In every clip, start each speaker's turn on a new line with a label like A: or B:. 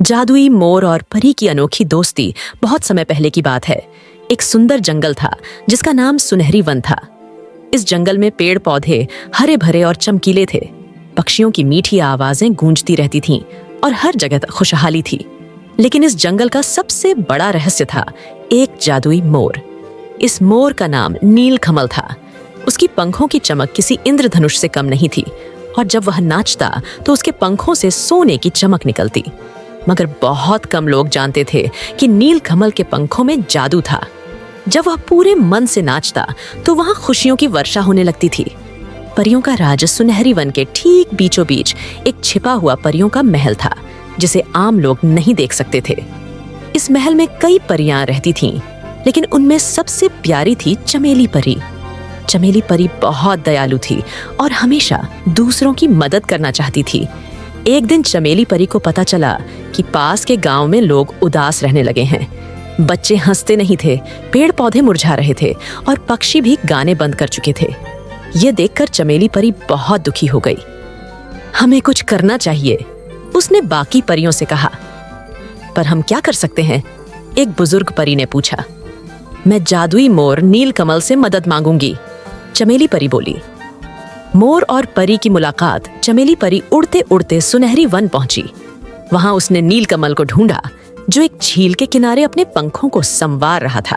A: जादुई मोर और परी की अनोखी दोस्ती बहुत समय पहले की बात है। एक सुंदर जंगल था जिसका नाम सुनहरी वन था। इस जंगल में पेड़ पौधे हरे भरे और चमकीले थे। पक्षियों की मीठी आवाजें गूंजती रहती थीं और हर जगह खुशहाली थी। लेकिन इस जंगल का सबसे बड़ा रहस्य था एक जादुई मोर। इस मोर का नाम नीलकमल था। उसकी पंखों की चमक किसी इंद्रधनुष से कम नहीं थी और जब वह नाचता तो उसके पंखों से सोने की चमक निकलती। मगर बहुत कम लोग जानते थे कि नीलकमल के पंखों में जादू था। जब वह पूरे मन से नाचता तो वहां खुशियों की वर्षा होने लगती थी। परियों का राज सुनहरी वन के ठीक बीचों बीच एक छिपा हुआ परियों का महल था जिसे आम लोग नहीं देख सकते थे। इस महल में कई परियां रहती थीं, लेकिन उनमें सबसे प्यारी थी चमेली परी। चमेली परी बहुत दयालु थी और हमेशा दूसरों की मदद करना चाहती थी। एक दिन चमेली परी को पता चला कि पास के गांव में लोग उदास रहने लगे हैं। बच्चे हंसते नहीं थे, पेड़ पौधे मुरझा रहे थे और पक्षी भी गाने बंद कर चुके थे। ये देखकर चमेली परी बहुत दुखी हो गई। हमें कुछ करना चाहिए, उसने बाकी परियों से कहा। पर हम क्या कर सकते हैं? एक बुजुर्ग परी ने पूछा। मैं जादुई मोर नीलकमल से मदद मांगूंगी, चमेली परी बोली। मोर और परी की मुलाकात चमेली परी उड़ते उड़ते सुनहरी वन पहुंची। वहां उसने नीलकमल को ढूंढा जो एक झील के किनारे अपने पंखों को संवार रहा था।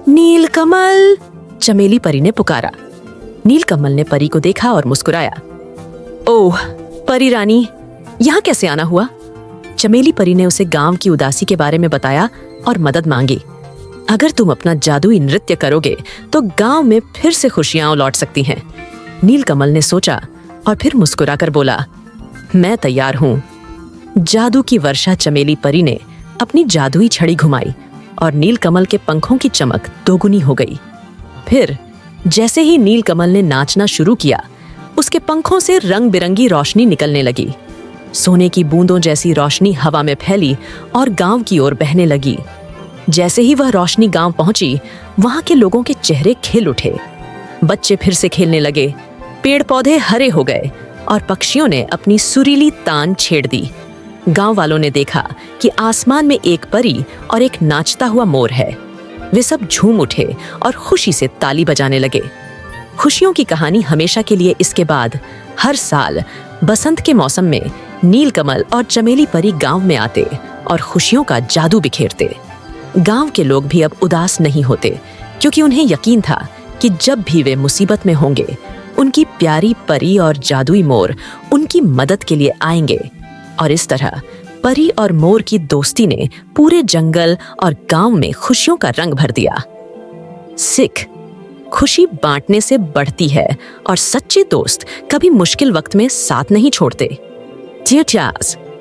A: नीलकमल, चमेली परी ने पुकारा। नीलकमल ने परी को देखा और मुस्कुराया। ओह परी रानी, यहाँ कैसे आना हुआ? चमेली परी ने उसे गांव की उदासी के बारे में बताया और मदद मांगी। अगर तुम अपना जादुई नृत्य करोगे तो गांव में फिर से खुशियां लौट सकती हैं। नीलकमल ने सोचा और फिर मुस्कुराकर बोला, मैं तैयार हूं। जादू की वर्षा चमेली परी ने अपनी जादुई छड़ी घुमाई और नीलकमल के पंखों की चमक दोगुनी हो गई। फिर जैसे ही नीलकमल ने नाचना शुरू किया, उसके पंखों से रंग बिरंगी रोशनी निकलने लगी। सोने की बूंदों जैसी रोशनी हवा में फैली और गांव की ओर बहने लगी। जैसे ही वह रोशनी गांव पहुंची, वहां के लोगों के चेहरे खिल उठे। बच्चे फिर से खेलने लगे, पेड़ पौधे हरे हो गए और पक्षियों ने अपनी सुरीली तान छेड़ दी। गांव वालों ने देखा कि आसमान में एक परी और एक नाचता हुआ मोर है। वे सब झूम उठे और खुशी से ताली बजाने लगे। खुशियों की कहानी हमेशा के लिए इसके बाद हर साल बसंत के मौसम में नीलकमल और चमेली परी गांव में आते और खुशियों का जादू बिखेरते। गांव के लोग भी अब उदास नहीं होते, क्योंकि उन्हें यकीन था कि जब भी वे मुसीबत में होंगे, उनकी प्यारी परी और जादुई मोर उनकी मदद के लिए आएंगे। और इस तरह परी और मोर की दोस्ती ने पूरे जंगल और गांव में खुशियों का रंग भर दिया। सीख, खुशी बांटने से बढ़ती है और सच्चे दोस्त कभी मुश्किल वक्त में साथ नहीं छोड़ते।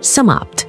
A: समाप्त।